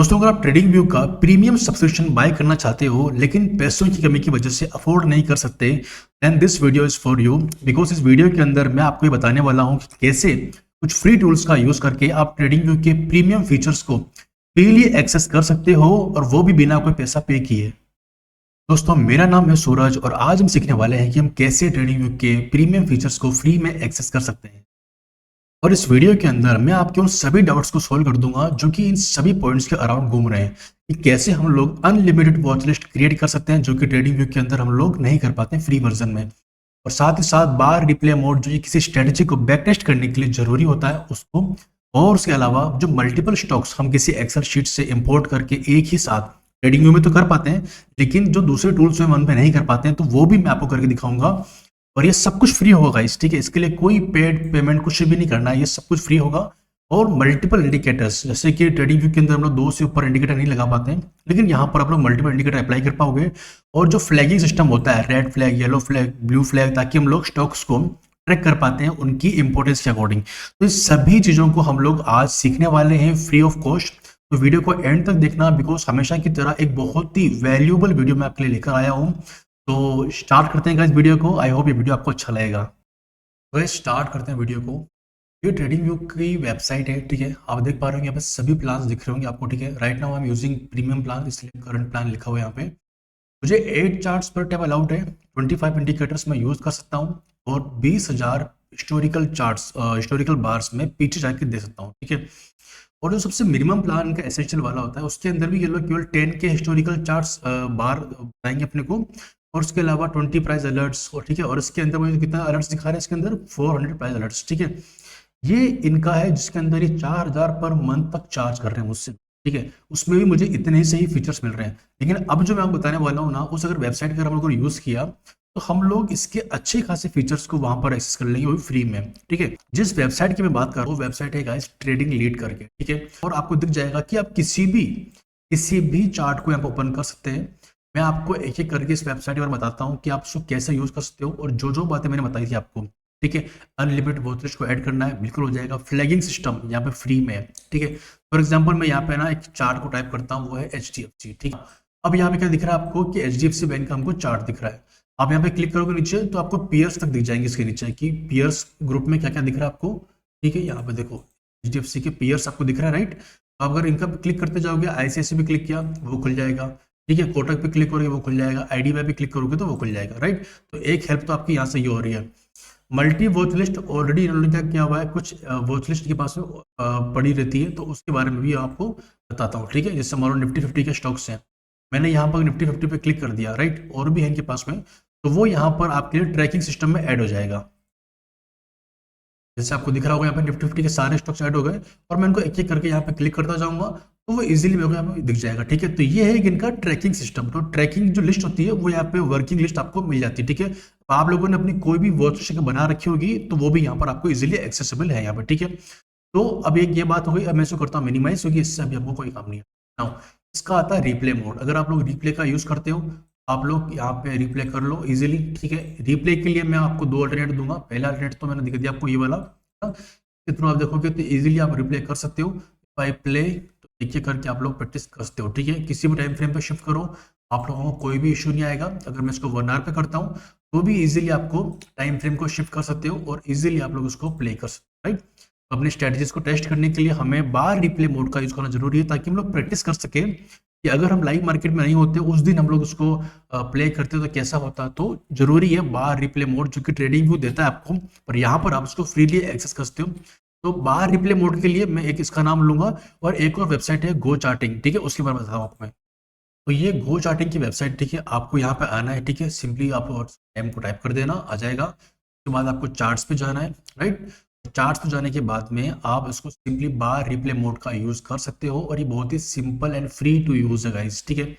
दोस्तों, अगर आप ट्रेडिंग व्यू का प्रीमियम सब्सक्रिप्शन बाय करना चाहते हो लेकिन पैसों की कमी की वजह से अफोर्ड नहीं कर सकते, then this video is for you. Because इस वीडियो के अंदर मैं आपको ये बताने वाला हूँ कि कैसे कुछ फ्री टूल्स का यूज करके आप ट्रेडिंग व्यू के प्रीमियम फीचर्स को फ्रीली एक्सेस कर सकते हो, और वो भी बिना कोई पैसा पे किए। दोस्तों, मेरा नाम है सूरज और आज हम सीखने वाले हैं कि हम कैसे ट्रेडिंग व्यू के प्रीमियम फीचर्स को फ्री में एक्सेस कर सकते हैं। और इस वीडियो के अंदर मैं आपके उन सभी डाउट्स को सॉल्व कर दूंगा जो कि इन सभी पॉइंट्स के अराउंड घूम रहे हैं कि कैसे हम लोग अनलिमिटेड वॉच लिस्ट क्रिएट कर सकते हैं, जो कि ट्रेडिंग व्यू के अंदर हम लोग नहीं कर पाते फ्री वर्जन में। और साथ ही साथ बार रिप्ले मोड, जो कि किसी स्ट्रेटेजी को बैक टेस्ट करने के लिए जरूरी होता है, उसको। और उसके अलावा जो मल्टीपल स्टॉक्स हम किसी एक्सेल शीट से इंपोर्ट करके एक ही साथ ट्रेडिंग व्यू में तो कर पाते हैं, लेकिन जो दूसरे टूल्स में मन पे नहीं कर पाते हैं, तो वो भी मैं आपको करके दिखाऊंगा। और ये सब कुछ फ्री होगा गाइस, ठीक है। इसके लिए कोई पेड पेमेंट कुछ भी नहीं करना है, ये सब कुछ फ्री होगा। और मल्टीपल इंडिकेटर्स, जैसे कि ट्रेडिंग व्यू के अंदर हम लोग 2 से ऊपर इंडिकेटर नहीं लगा पाते हैं, लेकिन यहाँ पर आप लोग मल्टीपल इंडिकेटर अप्लाई कर पाओगे। और जो फ्लैगिंग सिस्टम होता है, red flag, yellow flag, blue flag, ताकि हम लोग स्टॉक्स को ट्रैक कर पाते हैं उनकी इंपोर्टेंस के अकॉर्डिंग। तो इस सभी चीज़ों को हम लोग आज सीखने वाले हैं फ्री ऑफ कॉस्ट। तो वीडियो को एंड तक देखना, बिकॉज हमेशा की तरह एक बहुत ही वैल्यूएबल वीडियो मैं आपके लिए लेकर आया हूँ। तो स्टार्ट करते हैं इस वीडियो को। आई होप ये वीडियो आपको अच्छा लगेगा। तो स्टार्ट करते हैं वीडियो को। ये ट्रेडिंग व्यू की वेबसाइट है, ठीक है। आप देख पा रहे होंगे यहाँ पे सभी प्लान दिख रहे होंगे आपको, ठीक है। Right now I am using premium plan, इसलिए करंट प्लान लिखा हुआ है यहाँ पे। मुझे 8 चार्ट्स पर टैब अलाउड है, 25 इंडिकेटर्स मैं यूज कर सकता हूँ, और 20,000 हिस्टोरिकल चार्ट्स, हिस्टोरिकल बार्स में पीछे जाके दे सकता हूँ, ठीक है। और जो सबसे मिनिमम प्लान का एसेंशियल वाला होता है, उसके अंदर भी ये लोग केवल 10 के हिस्टोरिकल चार्ट्स बार बताएंगे अपने को। और उसके अलावा 20 प्राइस अलर्ट्स, और ठीक है। और इसके अंदर मुझे कितना अलर्ट्स दिखा रहा है, इसके अंदर 400 प्राइस अलर्ट्स, ठीक है। ये इनका है, जिसके अंदर ये 4000 पर मंथ तक चार्ज कर रहे हैं मुझसे, ठीक है। उसमें भी मुझे इतने ही सही फीचर्स मिल रहे हैं। लेकिन अब जो मैं आपको बताने वाला हूँ ना, उस अगर वेबसाइट का हम लोगों ने यूज किया, तो हम लोग इसके अच्छे खासे फीचर्स को वहां पर एक्सेस कर लेंगे, वो भी फ्री में, ठीक है। जिस वेबसाइट की मैं बात कर रहा हूँ, वेबसाइट है गाइस ट्रेडिंग लीड करके, ठीक है। और आपको दिख जाएगा कि आप किसी भी चार्ट को यहाँ पर ओपन कर सकते हैं। मैं आपको एक एक करके इस वेबसाइट पर बताता हूँ कि आप उसको कैसे यूज कर सकते हो, और जो जो बातें मैंने बताई थी आपको, ठीक है। अनलिमिटेड वॉच लिस्ट को ऐड करना है, बिल्कुल हो जाएगा। फ्लैगिंग सिस्टम यहाँ पे फ्री में है, ठीक है। फॉर एग्जांपल मैं यहाँ पे ना एक चार्ट को टाइप करता हूँ, वो है HDFC, ठीक है। अब यहाँ पे क्या दिख रहा है आपको कि HDFC बैंक का हमको चार्ट दिख रहा है। आप यहाँ पे क्लिक करोगे नीचे, तो आपको पियर्स तक दिख जाएंगे इसके नीचे, कि पियर्स ग्रुप में क्या क्या दिख रहा है आपको, ठीक है। यहाँ पे देखो HDFC के पियर्स आपको दिख रहा है, राइट। तो अगर इनका क्लिक करते जाओगे, ICICI पे क्लिक किया वो खुल जाएगा, ठीक है। कोटक पे क्लिक करोगे वो खुल जाएगा, IDBI पे क्लिक करोगे तो वो खुल जाएगा, राइट। तो एक हेल्प तो आपकी यहाँ से ये हो रही है। मल्टी वॉच लिस्ट ऑलरेडी इन्होंने क्या किया हुआ है, कुछ वॉच लिस्ट के पास में पड़ी रहती है, तो उसके बारे में भी आपको बताता हूँ, ठीक है। जैसे हमारा निफ्टी 50 के स्टॉक्स हैं, मैंने यहाँ पर निफ्टी 50 पे क्लिक कर दिया, राइट। और भी है इनके पास में, तो वो यहाँ पर आपके लिए ट्रैकिंग सिस्टम में ऐड हो जाएगा। जैसे आपको दिख रहा होगा यहाँ पे निफ्टी 50 के सारे स्टॉक्स ऐड हो गए, और मैं इनको एक एक करके यहाँ पे क्लिक करता जाऊंगा, तो वो इजीली मेरे को यहाँ पे दिख जाएगा, ठीक है। तो ये है इनका ट्रैकिंग सिस्टम। तो ट्रैकिंग जो लिस्ट होती है, वो यहाँ पे वर्किंग लिस्ट आपको मिल जाती है, ठीक है। तो आप लोगों ने अपनी कोई भी वॉच लिस्ट बना रखी होगी, तो वो भी यहाँ पर आपको इजिली एक्सेसिबल है यहाँ पर, ठीक है। तो अब एक ये बात हो गई। अब मैं इसको करता हूँ मिनिमाइज, क्योंकि इससे अभी आपको कोई काम नहीं है। Now, इसका आता है रिप्ले मोड। अगर आप लोग रिप्ले का यूज करते हो, आप लोग यहाँ पे रिप्ले कर लो इजीली, ठीक है। रिप्ले के लिए मैं आपको 2 अल्टरनेट दूंगा। पहला अल्टरनेट तो मैंने दिखा दिया आपको, ये वाला, इसके थ्रू आप देखोगे तो इजीली आप रिप्ले कर सकते हो बाय प्ले। तो एक एक करके आप लोग प्रैक्टिस कर सकते हो, ठीक है। किसी भी टाइम फ्रेम पे शिफ्ट करो, आप लोगों को कोई भी इशू नहीं आएगा। अगर मैं इसको 1 आवर पे करता हूँ, तो भी इजीली आपको टाइम फ्रेम को शिफ्ट कर सकते हो, और इजीली आप लोग उसको प्ले कर सकते हो, राइट। अपने स्ट्रेटजीज को टेस्ट करने के लिए हमें बार रिप्ले मोड का यूज करना जरूरी है, ताकि हम लोग प्रैक्टिस कर सके कि अगर हम लाइव मार्केट में नहीं होते, उस दिन हम लोग उसको प्ले करते तो कैसा होता। तो जरूरी है बार रिप्ले मोड, जो कि ट्रेडिंग व्यू देता है आपको, और यहाँ पर आप उसको फ्रीली एक्सेस कर सकते हो। तो बार रिप्ले मोड के लिए मैं एक इसका नाम लूंगा, और एक और वेबसाइट है गो चार्टिंग, ठीक है। उसके बारे में बताऊँ आपको मैं। तो ये गो चार्टिंग की वेबसाइट, ठीक है। आपको यहाँ पे आना है, ठीक है। सिंपली आप टाइम को टाइप कर देना, आ जाएगा। उसके बाद आपको चार्ट्स पे जाना है, राइट। चार्ट्स पे जाने के बाद में आप इसको सिंपली बार रिप्ले मोड का यूज कर सकते हो, और ये बहुत ही simple and free to use है गाइस, ठीक है।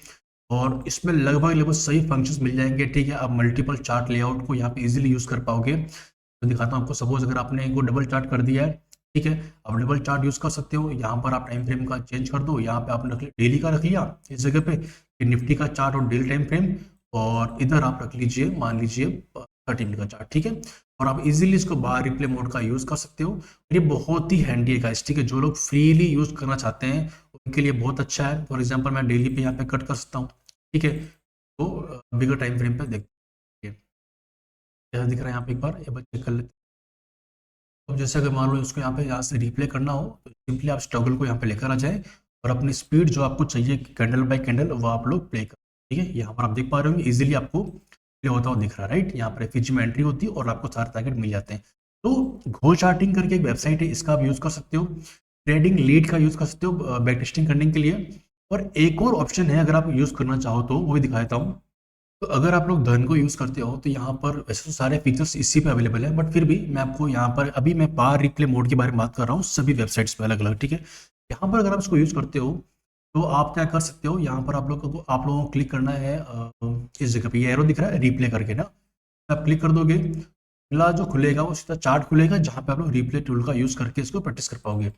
और इसमें लगभग लगभग सही फंक्शंस मिल जाएंगे, ठीक है। आप मल्टीपल चार्ट लेआउट को यहाँ पे इजीली यूज कर पाओगे। तो दिखाता हूँ आपको। सपोज अगर आपने इनको डबल चार्ट कर दिया है, ठीक है। अब डबल चार्ट यूज कर सकते हो। यहाँ पर आप टाइम फ्रेम का चेंज कर दो। यहाँ पे आपने रख लिया डेली का, रख लिया इस जगह पे निफ्टी का चार्ट और डेली टाइम फ्रेम, और इधर आप रख लीजिए, मान लीजिए 30 मिनट का चार्ट, ठीक है। और आप इजीली इसको बार रिप्ले मोड का यूज़ कर सकते हो। और ये बहुत ही हैंडी है गाइस, ठीक है। जो लोग फ्रीली यूज़ करना चाहते हैं उनके लिए बहुत अच्छा है। फॉर एग्जांपल मैं डेली पे यहाँ पे कट कर सकता हूँ, ठीक है। तो बिगर टाइम फ्रेम पे देखते हैं क्या दिख रहा है यहाँ पे, एक बार ये बार चेक कर लेते हैं। अब जैसे अगर मान लो इसको यहाँ से रिप्ले करना हो तो सिंपली आप टॉगल को यहाँ पे लेकर आ जाए और अपनी स्पीड जो आपको चाहिए कैंडल बाय कैंडल वो आप लोग प्ले कर, ठीक है। यहाँ पर आप देख पा रहे होंगे इजीली आपको प्ले होता हुआ दिख रहा है, राइट। यहाँ पर एफिजी में एंट्री होती है और आपको सारे टारगेट मिल जाते हैं। तो घो चार्टिंग करके एक वेबसाइट है, इसका आप यूज़ कर सकते हो। ट्रेडिंग लीड का यूज़ कर सकते हो बैक टेस्टिंग करने के लिए। और एक और ऑप्शन है अगर आप यूज़ करना चाहो तो वो भी दिखा देता हूँ। तो अगर आप लोग धन को यूज़ करते हो तो यहाँ पर वैसे तो सारे फीचर्स इसी पे अवेलेबल है, बट फिर भी मैं आपको यहाँ पर अभी मैं बार रिप्ले मोड के बारे में बात कर रहा हूँ सभी वेबसाइट्स पे अलग अलग, ठीक है। यहाँ पर अगर आप इसको यूज़ करते हो तो आप क्या कर सकते हो, यहाँ पर आप लोगों को क्लिक करना है इस जगह पे ये एरो दिख रहा है रिप्ले करके ना, आप क्लिक कर दोगे अगला जो खुलेगा वो सीधा चार्ट खुलेगा जहाँ पे आप लोग रिप्ले टूल का यूज़ करके इसको प्रैक्टिस कर पाओगे।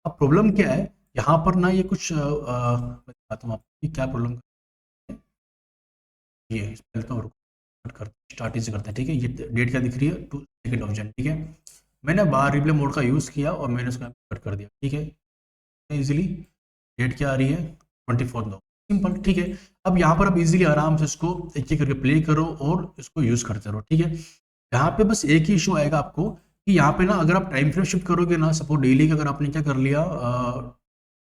अब प्रॉब्लम क्या है यहाँ पर ना, ये कुछ मैं बताता हूँ आपको कि क्या प्रॉब्लम है। ये पहले तो स्टार्टिंग से करते हैं, ठीक है। ये डेट क्या दिख रही है 2 ऑप्शन, ठीक है। मैंने बार रिप्ले मोड का यूज़ किया और मैंने उसको कट कर दिया, ठीक है। इजीली डेट क्या आ रही है 24 सिंपल, ठीक है। अब यहाँ पर आप इजीली आराम से इसको एक एक करके प्ले करो और इसको यूज़ करते रहो, ठीक है। यहाँ पे बस एक ही इशू आएगा आपको कि यहाँ पे ना अगर आप टाइम फ्रेम शिफ्ट करोगे ना, सपोज डेली का अगर आपने क्या कर लिया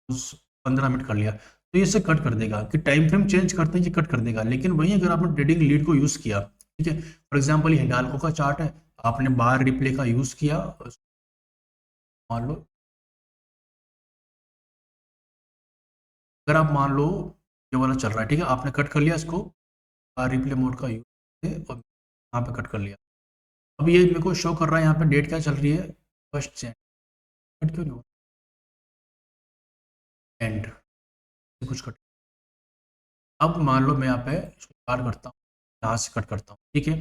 15 मिनट कर लिया तो ये इसे कट कर देगा कि टाइम फ्रेम चेंज करते हैं ये कट कर देगा। लेकिन वहीं अगर आपने ट्रेडिंग लीड को यूज़ किया, ठीक है, फॉर एग्जाम्पल ये हिंडाल्को का चार्ट है, आपने बार रिप्ले का यूज़ किया, मान लो अगर आप मान लो ये वाला चल रहा है, ठीक है, आपने कट कर लिया इसको बार रिप्ले मोड का यूज़ और यहाँ पे कट कर लिया। अब ये मेरे को शो कर रहा है यहाँ पे डेट क्या चल रही है 1 कट क्यों नहीं हो एंड कुछ कट। अब मान लो मैं यहाँ पे इसको स्टार्ट करता हूँ, यहाँ से कट करता हूँ, ठीक है।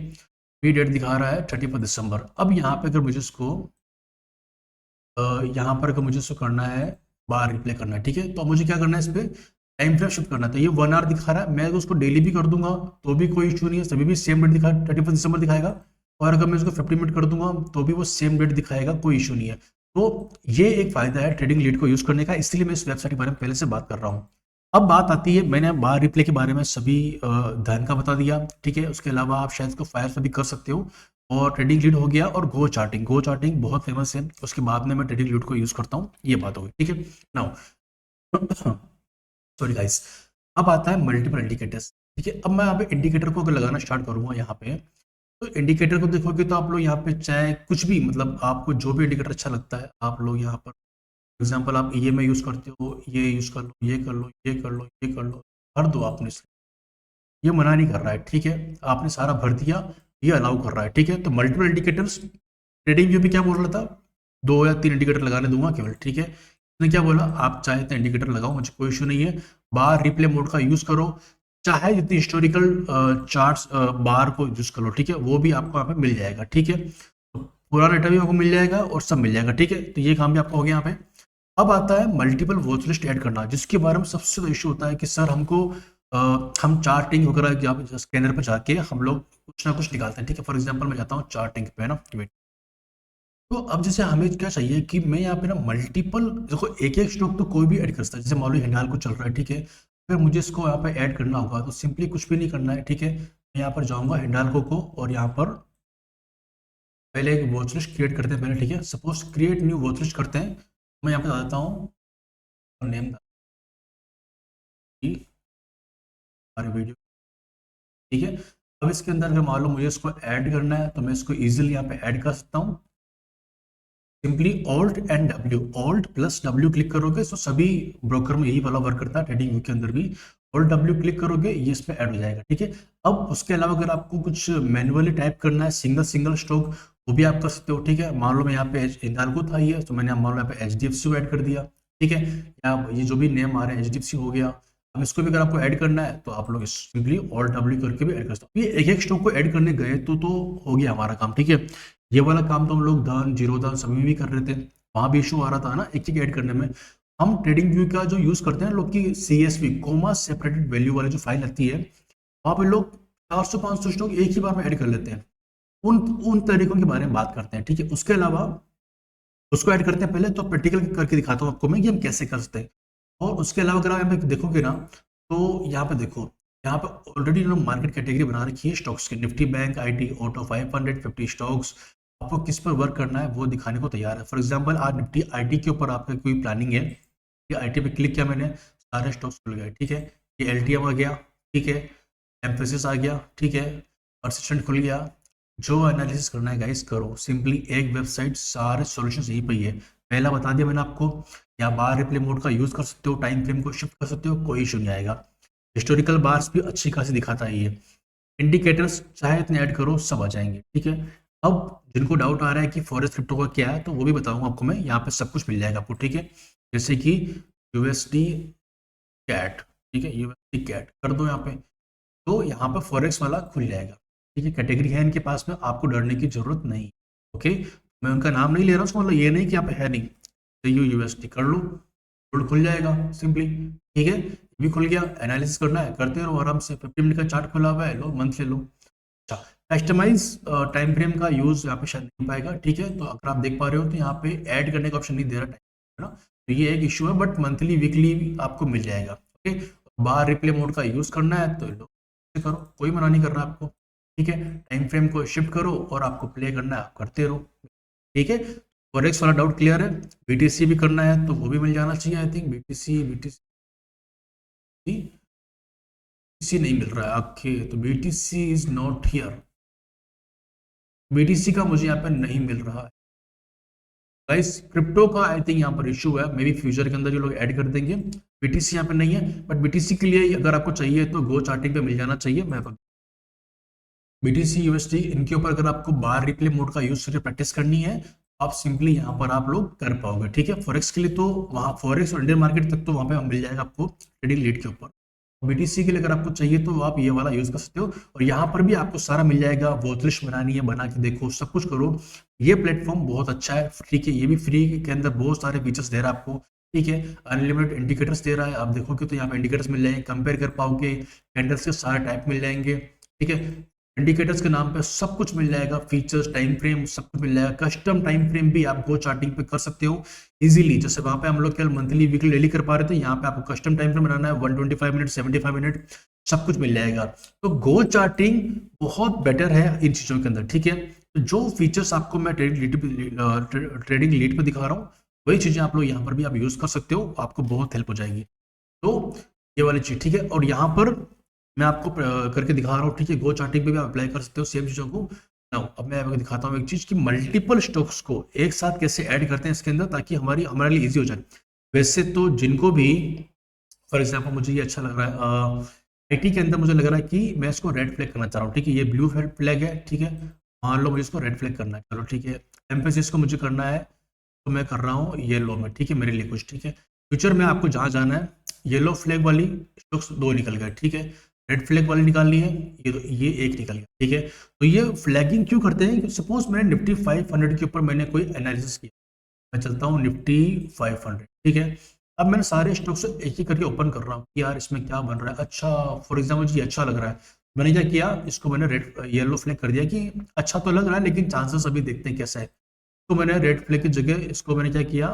ये डेट दिखा रहा है 31 दिसंबर। अब यहाँ पे अगर मुझे इसको यहाँ पर अगर मुझे इसको करना है बार रिप्ले करना है, ठीक है, तो अब मुझे क्या करना है इस पर टाइम फ्रेम शिफ्ट करना है। तो ये 1 आवर दिखा रहा है, मैं उसको डेली भी कर दूंगा तो भी कोई इशू नहीं है, सभी भी सेम डेट दिखा 31 दिसंबर दिखाएगा। और अगर मैं इसको 50 मिनट कर दूंगा तो भी वो सेम डेट दिखाएगा, कोई इशू नहीं है। तो ये एक फायदा है ट्रेडिंग लीड को यूज करने का, इसलिए मैं इस वेबसाइट के बारे में पहले से बात कर रहा हूँ। अब बात आती है, मैंने बार रिप्ले के बारे में सभी धन का बता दिया, ठीक है। उसके अलावा आप शायद इसको फायर से भी कर सकते हो। और ट्रेडिंग लीड हो गया और गो चार्टिंग बहुत फेमस है, उसके बाद में मैं ट्रेडिंग लीड को यूज करता हूँ, ये बात होगी, ठीक है। नाउ सॉरी गाइस, अब आता है मल्टीपल इंडिकेटर्स, ठीक है। अब मैं यहाँ पे इंडिकेटर को अगर लगाना स्टार्ट करूंगा यहाँ पे, तो इंडिकेटर को देखोगे तो आप लोग यहाँ पे चाहे कुछ भी, मतलब आपको जो भी इंडिकेटर अच्छा लगता है आप लोग यहाँ पर एग्जांपल आप ये में यूज़ करते हो, ये यूज़ कर लो, ये कर लो, ये कर लो, ये कर लो, भर दो आपने इसमें। ये मना नहीं कर रहा है, ठीक है, आपने सारा भर दिया, ये अलाउ कर रहा है, ठीक है। तो मल्टीपल इंडिकेटर्स, ट्रेडिंग व्यू भी क्या बोल रहा था 2 या 3 इंडिकेटर लगाने दूंगा केवल, ठीक है। उसने क्या बोला आप चाहे तो इंडिकेटर लगाओ, मुझे कोई इशू नहीं है। बार रिप्ले मोड का यूज करो, चाहे जितनी हिस्टोरिकल चार्ट्स बार को यूज कर लो, ठीक है, वो भी आपको यहाँ पे मिल जाएगा, ठीक है। तो पूरा डेटा भी आपको मिल जाएगा और सब मिल जाएगा, ठीक है। तो ये काम भी आपका हो गया यहाँ पे। अब आता है मल्टीपल वॉच लिस्ट ऐड करना, जिसके बारे में सबसे ज़्यादा इशू होता है कि सर हमको हम चार्टिंग वगैरह स्कैनर पर जाके हम लोग कुछ ना कुछ निकालते हैं, ठीक है। फॉर एग्जांपल मैं जाता हूँ चार्टिंग पे ना, वेट। तो अब जैसे हमें क्या चाहिए कि मैं यहाँ पे ना मल्टीपल, देखो एक एक स्टॉक तो कोई भी ऐड कर सकता है, जैसे मान लो हिंडाल को चल रहा है, ठीक है। फिर मुझे इसको यहाँ पे ऐड करना होगा तो सिंपली कुछ भी नहीं करना है, ठीक है। मैं यहाँ पर जाऊँगा हिंडाल्को को और यहाँ पर पहले एक वॉच लिस्ट क्रिएट करते हैं पहले, ठीक है। Suppose create new watch list करते हैं, मैं यहाँ पे बता देता हूँ नेम हमारे वीडियो, ठीक है। अब इसके अंदर अगर मान लो मुझे इसको ऐड करना है तो मैं इसको इजीली यहाँ पे ऐड कर सकता हूँ। Simply alt and W, alt plus W click करोगे तो सभी ब्रोकर में यही वाला वर्क करता है, ट्रेडिंग व्यू के अंदर भी ऑल्ट डब्ल्यू क्लिक करोगे ये इस पे ऐड हो जाएगा, ठीक है। अब उसके अलावा अगर आपको कुछ मैन्युअली टाइप करना है सिंगल सिंगल स्टॉक वो भी आप कर सकते हो, ठीक है। मान लो मैं यहाँ पे हिंडाल्को था ये, तो मैंने मान लो यहाँ पे HDFC को ऐड कर दिया, ठीक है। या ये जो भी नेम आ रहे हैं HDFC हो गया। अब इसको भी अगर आपको ऐड करना है तो आप लोग सिंपली ऑल्ट डब्ल्यू करके भी ऐड कर सकते हो। ये एक एक स्टॉक को ऐड करने गए तो हो गया हमारा काम, ठीक है। ये वाला काम तो हम लोग धन जीरो धन सभी में भी कर रहे थे, वहां भी इशू आ रहा था ना एक एक ऐड करने में। हम ट्रेडिंग व्यू का जो यूज करते हैं लोग की CSV कोमा सेपरेटेड वैल्यू वाली जो फाइल आती है, वहां पे लोग 400-500 स्टॉक एक ही बार में ऐड कर लेते हैं। उन उन तरीकों के बारे में बात करते हैं, ठीक है। उसके अलावा उसको ऐड करते हैं पहले, तो प्रैक्टिकल करके दिखाता हूँ आपको मैं कि हम कैसे कर सकते हैं। और उसके अलावा अगर आप यहाँ पे देखोगे ना, तो यहाँ पे देखो, यहाँ पे ऑलरेडी मार्केट कैटेगरी बना रखी है स्टॉक्स की, Nifty bank IT auto 550 stocks. आपको किस पर वर्क करना है वो दिखाने को तैयार है। फॉर एग्जांपल आज निफ्टी आईटी के ऊपर आपका कोई प्लानिंग है, ये आईटी पे क्लिक किया मैंने, सारे स्टॉक्स खुल गए, ठीक है। ये एलटीएम आ गया, ठीक है, एम्फेसिस आ गया, ठीक है, परसिस्टेंट खुल गया। जो एनालिसिस करना है गाइस करो, सिंपली एक वेबसाइट, सारे सॉल्यूशंस यहीं पे ही है। पहला बता दिया मैंने आपको, या बार रिप्ले मोड का यूज कर सकते हो, टाइम फ्रेम को शिफ्ट कर सकते हो, कोई इशू नहीं आएगा। हिस्टोरिकल बार्स भी अच्छी खासी दिखाता है ये। इंडिकेटर्स चाहे इतने ऐड करो सब आ जाएंगे, ठीक है। अब जिनको डाउट आ रहा है कि फॉरेक्स क्रिप्टो का क्या है, तो वो भी बताऊंगा आपको मैं, यहाँ पे सब कुछ मिल जाएगा आपको, ठीक है। जैसे कि यूएसडी कैट, ठीक है, यूएसडी कैट कर दो यहाँ पे, तो यहाँ पे फॉरेक्स वाला खुल जाएगा, ठीक है। कैटेगरी है इनके पास में, आपको डरने की जरूरत नहीं, ओके। मैं उनका नाम नहीं ले रहा हूँ, उसका मतलब ये नहीं कि यहाँ पे है नहीं। तो यूएसडी कर लो, गोल्ड खुल जाएगा सिंपली, ठीक है। ये भी खुल गया। एनालिसिस करना है करते रहो आराम से, 50 मिनट का चार्ट खुला हुआ है, लो मंथ ले लो। अच्छा, कस्टमाइज टाइम फ्रेम का यूज यहाँ पे शायद नहीं पाएगा, ठीक है। तो अगर आप देख पा रहे हो तो यहाँ पे ऐड करने का ऑप्शन नहीं दे रहा टाइम, है ना। तो ये एक इशू है, बट मंथली वीकली आपको मिल जाएगा, ओके। बार रिप्ले मोड का यूज करना है तो लो करो, कोई मना नहीं कर रहा आपको, ठीक है। टाइम फ्रेम को शिफ्ट करो और आपको प्ले करना है, आप करते रहो, ठीक है। फॉरेक्स वाला डाउट क्लियर है। बीटीसी भी करना है तो वो भी मिल जाना चाहिए, I think BTC BTC BTC नहीं मिल रहा है आपके, तो BTC is not here, BTC का मुझे यहाँ पे नहीं मिल रहा है गाइस। क्रिप्टो का आई थिंक यहाँ पर इशू है, मे बी फ्यूचर के अंदर ये लोग ऐड कर देंगे। बीटीसी यहाँ पे नहीं है, बट बीटीसी के लिए अगर आपको चाहिए तो गो चार्टिंग पे मिल जाना चाहिए। मैं बीटीसी यूएसडी इनके ऊपर अगर आपको बार रिप्ले मोड का यूज करके प्रैक्टिस करनी है, आप सिंपली यहाँ पर आप लोग कर पाओगे, ठीक है। फॉरेक्स के लिए तो वहाँ फॉरेक्स और इंडियन मार्केट तक तो वहाँ पे मिल जाएगा आपको ट्रेडिंग लीड के ऊपर। बीटीसी के लिए अगर आपको चाहिए तो आप ये वाला यूज कर सकते हो, और यहाँ पर भी आपको सारा मिल जाएगा। वॉच लिस्ट बनानी है बना के देखो, सब कुछ करो। ये प्लेटफॉर्म बहुत अच्छा है, ठीक है। ये भी फ्री के अंदर बहुत सारे फीचर्स दे रहा है आपको, ठीक है। अनलिमिटेड इंडिकेटर्स दे रहा है, आप देखोगे तो यहाँ पे इंडिकेटर्स मिल जाएंगे, कंपेयर कर पाओगे, कैंडल्स के सारे टाइप मिल जाएंगे, ठीक है। इंडिकेटर्स के नाम पे सब कुछ मिल जाएगा, फीचर्स, टाइम फ्रेम, सब कुछ मिल जाएगा। कस्टम टाइम फ्रेम भी आप गो चार्टिंग पे कर सकते हो इजीली। जैसे वहां पे हम लोग केवल मंथली वीकली डेली कर पा रहे थे, यहाँ पे आपको कस्टम टाइम फ्रेम बनाना है, 125 मिनट, 75 मिनट, सब कुछ मिल जाएगा। तो गो चार्टिंग बहुत बेटर है इन चीजों के अंदर, ठीक है। तो जो फीचर्स आपको मैं ट्रेडिंग लीड पे दिखा रहा हूँ, वही चीजें आप लोग यहाँ पर भी आप यूज कर सकते हो, आपको बहुत हेल्प हो जाएगी। तो ये वाली चीज, ठीक है। और यहाँ पर मैं आपको करके दिखा रहा हूँ, ठीक है। गो चार्टिंग पे भी आप अप्लाई कर सकते हो सेम चीजों को। नाउ अब मैं आपको दिखाता हूँ एक चीज कि मल्टीपल स्टॉक्स को एक साथ कैसे ऐड करते हैं इसके अंदर, ताकि हमारे लिए इजी हो जाए। वैसे तो जिनको भी, फॉर एग्जाम्पल मुझे ये अच्छा लग रहा है, आईटी के अंदर मुझे लग रहा है कि मैं इसको रेड फ्लैग करना चाह रहा हूँ, ठीक है। ये ब्लू फ्लैग है, ठीक है। मान लो मुझे इसको रेड फ्लैग करना है, चलो ठीक है। एम्फेसिस को मुझे करना है तो मैं कर रहा हूँ येलो में, ठीक है, मेरे लिए कुछ, ठीक है। फ्यूचर में आपको जहाँ जाना है, येलो फ्लैग वाली स्टॉक्स 2 निकल गए, ठीक है। रेड फ्लैग वाली निकालनी है, ये एक निकल गया, ठीक है। तो ये फ्लैगिंग क्यों करते हैं कि सपोज मैंने निफ्टी 500 के ऊपर मैंने कोई एनालिसिस किया, मैं चलता हूँ निफ्टी 500, ठीक है। अब मैंने सारे स्टॉक्स एक ही करके ओपन कर रहा हूँ कि यार इसमें क्या बन रहा है। अच्छा, फॉर एग्जाम्पल मुझे अच्छा लग रहा है, मैंने क्या किया, इसको मैंने रेड येलो फ्लैग कर दिया कि अच्छा तो लग रहा है लेकिन चांसेस अभी देखते हैं कैसा है। तो मैंने रेड फ्लैग की जगह इसको मैंने क्या किया,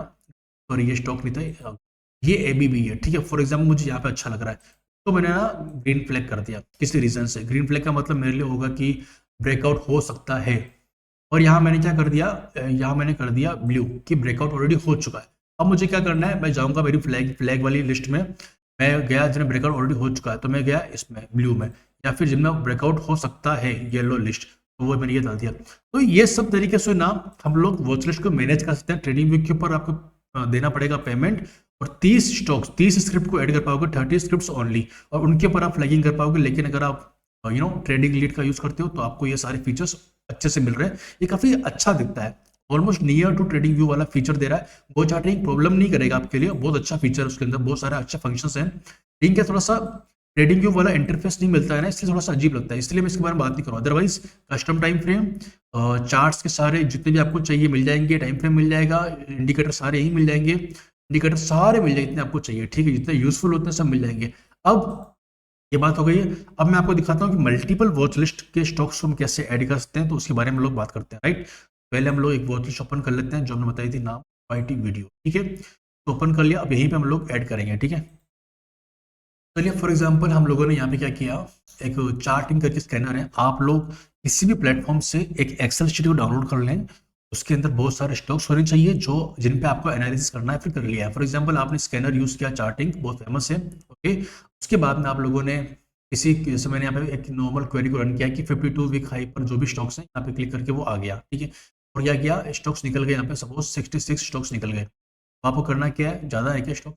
और ये स्टॉक नहीं था, ये एबीबी है, ठीक है। फॉर एग्जाम्पल मुझे यहाँ पे अच्छा लग रहा है, तो मैंने ना ग्रीन फ्लैग कर दिया किसी रीजन से। ग्रीन फ्लैग का मतलब मेरे लिए होगा कि ब्रेकआउट हो सकता है। और यहाँ मैंने क्या कर दिया, यहाँ मैंने कर दिया ब्लू कि ब्रेकआउट ऑलरेडी हो चुका है। अब मुझे क्या करना है, मैं जाऊंगा मेरी फ्लैग वाली लिस्ट में, मैं गया जिन्हें ब्रेकआउट ऑलरेडी हो चुका है, तो मैं गया इसमें ब्लू में, या फिर जिनमें ब्रेकआउट हो सकता है येलो लिस्ट, तो वो मैंने ये डाल दिया। तो ये सब तरीके से ना हम लोग वॉच लिस्ट को मैनेज कर सकते हैं। ट्रेडिंग वीक के ऊपर आपको देना पड़ेगा पेमेंट, और 30 स्टॉक्स 30 स्क्रिप्ट को ऐड कर पाओगे, 30 स्क्रिप्ट ओनली, और उनके ऊपर आप फ्लैगिंग कर पाओगे। लेकिन अगर आप ट्रेडिंग लीड का यूज करते हो तो आपको ये सारे फीचर्स अच्छे से मिल रहे हैं। ये काफी अच्छा दिखता है, almost near to trading view वाला फीचर दे रहा है। वो चार्टिंग प्रॉब्लम नहीं करेगा आपके लिए, बहुत अच्छा फीचर है उसके अंदर, बहुत सारे अच्छे फंक्शंस हैं। लेकिन क्या थोड़ा सा ट्रेडिंग व्यू वाला इंटरफेस नहीं मिलता है ना, इसलिए थोड़ा सा अजीब लगता है, इसलिए मैं इसके बारे में बात नहीं करूँ। Otherwise custom time frame, charts के सारे जितने भी आपको चाहिए मिल जाएंगे, टाइम फ्रेम मिल जाएगा, इंडिकेटर सारे यही मिल जाएंगे, इंडिकेटर सारे मिल जाएंगे जितने आपको चाहिए, ठीक है। जितने यूजफुल होते हैं सब मिल जाएंगे। अब ये बात हो गई है। अब मैं आपको दिखाता हूँ कि मल्टीपल वॉच लिस्ट के स्टॉक्स को हम कैसे ऐड कर सकते हैं, तो उसके बारे में लोग बात करते हैं, राइट। पहले हम लोग एक वॉच लिस्ट ओपन कर लेते हैं जो हमने बताई थी, नाम वाईटी वीडियो, ठीक है। तो ओपन कर लिया, अब यहीं पे हम लोग ऐड करेंगे, ठीक है। चलिए फॉर एग्जांपल हम लोगों ने यहाँ पे क्या किया, एक चार्टिंग करके स्कैनर है, आप लोग किसी भी प्लेटफॉर्म से एक एक्सेल शीट को डाउनलोड कर लें, उसके अंदर बहुत सारे स्टॉक्स होने चाहिए जो जिन पे आपको एनालिसिस करना है, फिर कर लिया है। फॉर एग्जांपल आपने स्कैनर यूज किया, चार्टिंग बहुत फेमस है, ओके। उसके बाद में आप लोगों ने किसी, जैसे मैंने यहाँ पे एक नॉर्मल क्वेरी को रन किया कि 52 वीक हाई पर जो भी स्टॉक्स हैं यहाँ पे क्लिक करके वो आ गया, ठीक है। और क्या किया, स्टॉक्स निकल गए, यहाँ पे सपोज 66 स्टॉक्स निकल गए। तो आपको करना क्या है, ज्यादा है क्या स्टॉक,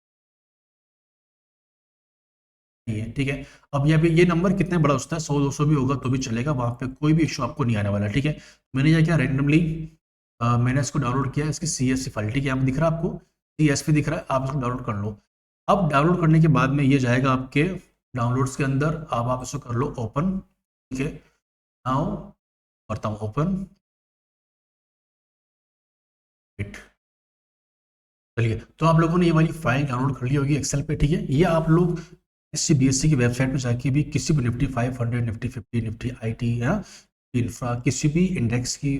नहीं है, ठीक है। अब ये नंबर कितने बड़ा होता है, 100-200 भी होगा तो भी चलेगा, वहां पे कोई भी इशू आपको नहीं आने वाला, ठीक है। मैंने क्या किया, रैंडमली मैंने इसको डाउनलोड किया, इसकी CSV फाइल, ठीक है। यहाँ पे दिख रहा है आपको, CSV दिख रहा है, आप इसको डाउनलोड कर लो। अब डाउनलोड करने के बाद में ये जाएगा आपके डाउनलोड्स के अंदर, अब आप इसको कर लो ओपन, ठीक है। नाउ करता हूँ ओपन इट। चलिए, तो आप लोगों ने ये वाली फाइल डाउनलोड कर ली होगी एक्सेल पे, ठीक है। ये आप लोग किसी BSE की वेबसाइट पे जाके भी किसी भी निफ्टी 500, निफ्टी 50, निफ्टी IT या इंफ्रा, किसी भी इंडेक्स की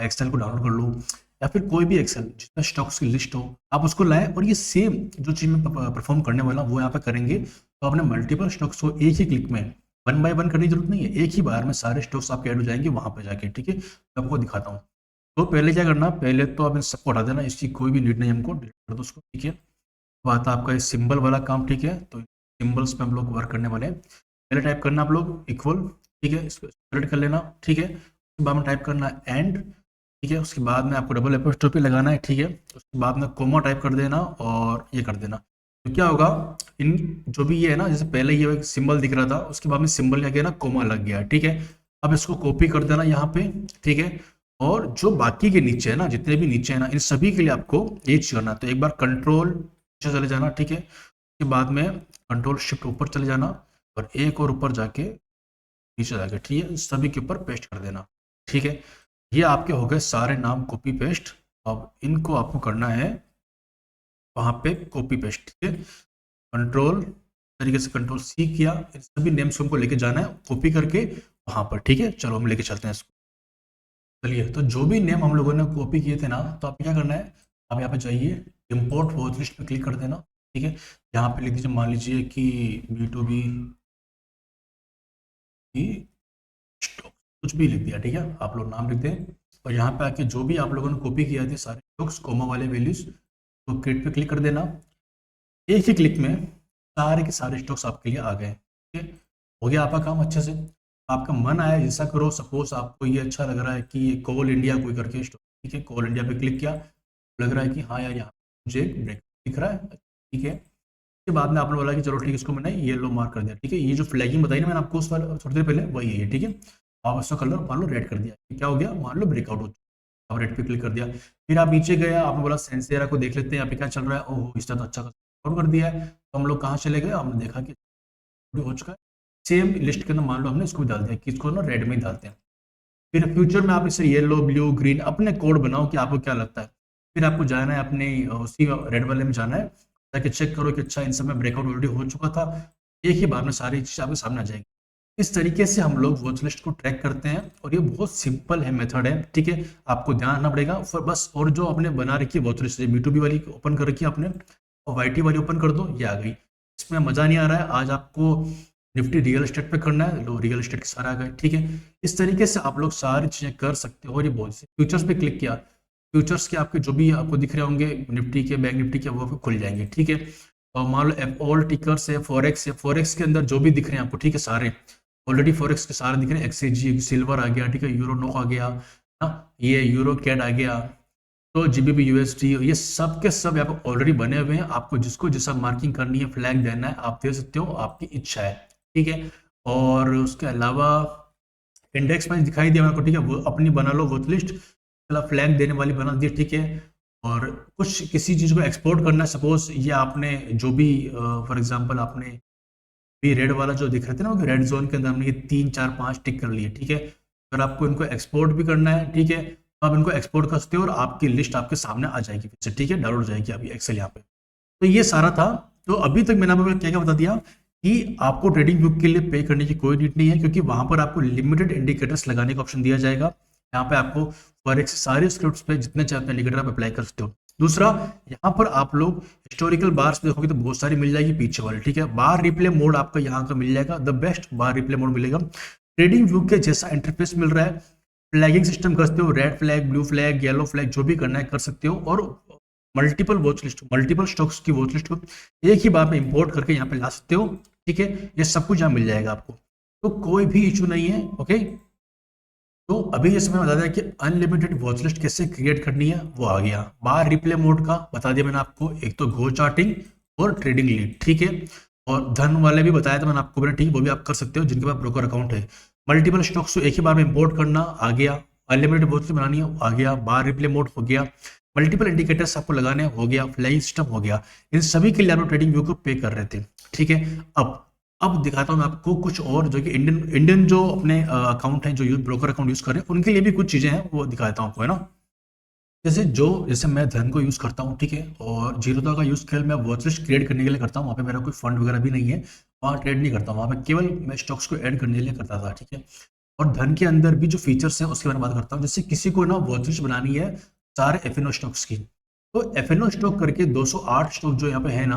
एक्सेल को डाउनलोड कर लो, या फिर कोई भी एक्सेल जिसमें स्टॉक्स की लिस्ट हो, आप उसको लाएं और ये सेम जो चीज़ मैं परफॉर्म करने वाला हूँ वो यहाँ पे करेंगे। तो आपने मल्टीपल स्टॉक्स को एक ही क्लिक में वन बाय वन करने की जरूरत नहीं है, एक ही बार में सारे स्टॉक्स आपके ऐड हो जाएंगे वहां पे जाके, ठीक है। तो आपको दिखाता हूँ। तो पहले क्या करना, पहले तो आप इन सबको हटा देना, इसकी कोई भी नीड नहीं, हमको डिलीट कर दो उसको, ठीक है। बात आपका इस सिंबल वाला काम, ठीक है। तो सिंबल्स पे हम लोग वर्क करने वाले हैं। पहले टाइप करना आप लोग इक्वल, ठीक है, इसको सेलेक्ट कर लेना, ठीक है। उसके बाद में टाइप करना एंड, ठीक है। उसके बाद में आपको डबल एपोस्ट्रोफी लगाना है, ठीक है। उसके बाद में कोमा टाइप कर देना और ये कर देना। तो क्या होगा, इन जो भी ये है ना, जैसे पहले ये एक सिंबल दिख रहा था, उसके बाद में सिंबल क्या गया ना, कोमा लग गया, ठीक है। अब इसको कॉपी कर देना यहाँ पे, ठीक है। और जो बाकी के नीचे है ना, जितने भी नीचे है ना, इन सभी के लिए आपको ये चीज करना है। तो एक बार कंट्रोल नीचे चले जाना, ठीक है। उसके बाद में कंट्रोल शिफ्ट ऊपर चले जाना और एक और ऊपर जाके नीचे जाके, ठीक है, सभी के ऊपर पेस्ट कर देना, ठीक है। ये आपके हो गए सारे नाम कॉपी पेस्ट। अब इनको आपको करना है वहां पे कॉपी पेस्ट, ठीक है। कंट्रोल तरीके से कंट्रोल C किया, इन सभी नेम्स को हमको लेके जाना है कॉपी करके वहां पर, ठीक है। चलो हम लेके चलते हैं इसको। चलिए, तो जो भी नेम हम लोगों ने कॉपी किए थे ना, तो आप क्या करना है, आप यहाँ पे जाइए, इम्पोर्ट वॉच लिस्ट पे क्लिक कर देना, ठीक है। यहाँ पे लिख दीजिए, मान लीजिए कि B2B की स्टॉक, कुछ भी लिख दिया, ठीक है। आप लोग नाम लिख दें और यहाँ पे आके जो भी आप लोगों ने कॉपी किया थे सारे स्टॉक्स, कोमा वाले वैल्यूज, तो क्रिएट पे क्लिक कर देना। एक ही क्लिक में सारे के सारे स्टॉक्स आपके लिए आ गए, ठीक है। हो गया आपका काम अच्छे से। आपका मन आया जैसा करो, सपोज आपको ये अच्छा लग रहा है कि ये कोल इंडिया कोई करके स्टॉक, ठीक है, कोल इंडिया पे क्लिक किया, लग रहा है कि हाँ यार यहाँ मुझे एक ब्रेक दिख रहा है, ठीक है। उसके बाद में आपने बोला कि चलो ठीक है, इसको मैंने येलो मार्क कर दिया, ठीक है। ये जो फ्लैगिंग बताई ना मैंने आपको उस वाले थोड़ी देर पहले, वही है, ठीक है। आप उसका कलर मान लो रेड कर दिया, क्या हो गया, मान लो ब्रेकआउट हो चुका, आप रेड पे क्लिक कर दिया। फिर आप नीचे गए, आपने बोला सेंसेरा को देख लेते हैं यहाँ पे क्या चल रहा है, ओह इसने तो अच्छा आउट कर दिया है। तो हम लोग कहाँ चले गए, हमने देखा कि हो चुका है। सेम लिस्ट के अंदर मान लो हमने इसको भी डाल दिया कि इसको ना रेड में ही डालते हैं। फिर फ्यूचर में आप इसे येलो ब्लू ग्रीन अपने कोड बनाओ कि आपको क्या लगता है। फिर आपको जाना है अपने उसी रेड वाले में जाना है, ताकि चेक करो कि अच्छा इन सब में ब्रेकआउट ऑलरेडी हो चुका था, एक ही बार में सारी चीज़ आपके सामने आ जाएगी। इस तरीके से हम लोग वॉच लिस्ट को ट्रैक करते हैं और ये बहुत सिंपल है, मेथड है, ठीक है। आपको ध्यान रखना पड़ेगा फिर बस। और जो आपने बना रखी है वॉच लिस्ट, B2B वाली ओपन कर रखी है आपने, और YT वाली ओपन कर दो, ये आ गई। इसमें मजा नहीं आ रहा है, आज आपको निफ्टी रियल एस्टेट पे करना है, लो रियल एस्टेट के सारे आ गए, ठीक है। इस तरीके से आप लोग सारी चीजें कर सकते हो। और ये बहुत से फ्यूचर्स पे क्लिक किया, फ्यूचर्स के आपके जो भी आपको दिख रहे होंगे निफ्टी के, बैंक निफ्टी के, वो खुल जाएंगे, ठीक है। और मान लो ऑल टिकर्स है, फॉरेक्स है, फॉरेक्स के अंदर जो भी दिख रहे हैं आपको, ठीक है, सारे ऑलरेडी फॉरेक्स के सारे दिख रहे हैं, XAG सिल्वर आ गया, ठीक है, यूरो नोक आ गया, ये यूरो कैड आ गया, तो GBP USD, ये सब के सब यहाँ पे ऑलरेडी बने हुए हैं। आपको जिसको जैसा मार्किंग करनी है, फ्लैग देना है, आप दे सकते हो, आपकी इच्छा है, ठीक है। और उसके अलावा इंडेक्स में दिखाई दिया मेरे को, ठीक है, वो अपनी बना लो वॉच लिस्ट, फ्लैग देने वाली बना दी, ठीक है। और कुछ किसी चीज़ को एक्सपोर्ट करना है, सपोज ये आपने जो भी फॉर एग्जांपल आपने भी रेड वाला जो दिख रहे थे ना, वो रेड जोन के अंदर हमने ये 3 4 5 टिक कर लिए, ठीक है। अगर आपको इनको एक्सपोर्ट भी करना है, ठीक है, तो आप इनको एक्सपोर्ट कर सकते हो और आपकी लिस्ट आपके सामने आ जाएगी फिर से, ठीक है, डाउनलोड हो जाएगी अभी एक्सेल यहाँ पे। तो ये सारा था। तो अभी तक मैंने आपको क्या क्या बता दिया कि आपको ट्रेडिंग व्यू के लिए पे करने की कोई नीड नहीं है, क्योंकि वहां पर आपको लिमिटेड इंडिकेटर्स लगाने का ऑप्शन दिया जाएगा। यहाँ पे आपको फॉरेक्स सारे स्क्रिप्ट्स पे जितने चाहते हैं इंडिकेटर आप अप्लाई कर सकते हो। दूसरा, यहाँ पर आप लोग हिस्टोरिकल बार्स देखोगे तो बहुत सारी मिल जाएगी पीछे वाले, ठीक है। बार रिप्ले मोड आपका यहाँ का मिल जाएगा, the best bar replay mode मिलेगा। ट्रेडिंग व्यू के जैसा इंटरफेस मिल रहा है। फ्लैगिंग सिस्टम कर सकते हो, red flag, blue flag, yellow flag, जो भी करना है कर सकते हो। और multiple watch list, multiple stocks की वॉच लिस्ट को एक ही बार में इंपोर्ट करके यहाँ पे ला सकते हो, ठीक है। ये सब कुछ यहाँ मिल जाएगा आपको, तो कोई भी इशू नहीं है, ओके। तो अभी जैसे मैंने बता दिया कि अनलिमिटेड वॉच लिस्ट कैसे क्रिएट करनी है वो आ गया। बार रिप्ले मोड का बता दिया मैंने आपको, एक तो गो चार्टिंग और ट्रेडिंग लीड, ठीक है। और धन वाले भी बताया था मैंने आपको, मैंने ठीक, वो भी आप कर सकते हो जिनके पास ब्रोकर अकाउंट है। मल्टीपल स्टॉक्स को एक ही बार में इंपोर्ट करना आ गया। अनलिमिटेड वॉच लिस्ट बनानी है आ गया। बार रिप्ले मोड हो गया। मल्टीपल इंडिकेटर्स आपको लगाने हो गया। फ्लाइंग सिस्टम हो गया। इन सभी के लिए आप ट्रेडिंग व्यू को पे कर रहे थे, ठीक है। अब दिखाता हूँ मैं आपको कुछ और, जो कि इंडियन इंडियन जो अपने अकाउंट हैं, जो ब्रोकर अकाउंट यूज कर रहे हैं, उनके लिए भी कुछ चीजें हैं वो दिखाता हूँ आपको, है ना। जैसे मैं धन को यूज करता हूँ, ठीक है। और जीरोधा का यूज केवल मैं वॉच लिस्ट क्रिएट करने के लिए करता हूँ। वहाँ पे मेरा कोई फंड वगैरह भी नहीं है, वहाँ ट्रेड नहीं करता हूँ। वहाँ पे केवल मैं स्टॉक्स को ऐड करने के लिए करता था, ठीक है। और धन के अंदर भी जो फीचर्स हैं उसके बारे में बात करता हूँ। जैसे किसी को ना वॉच लिस्ट बनानी है सारे एफएनओ स्टॉक्स की, तो एफएनओ स्टॉक करके 208 स्टॉक जो यहाँ पे है ना,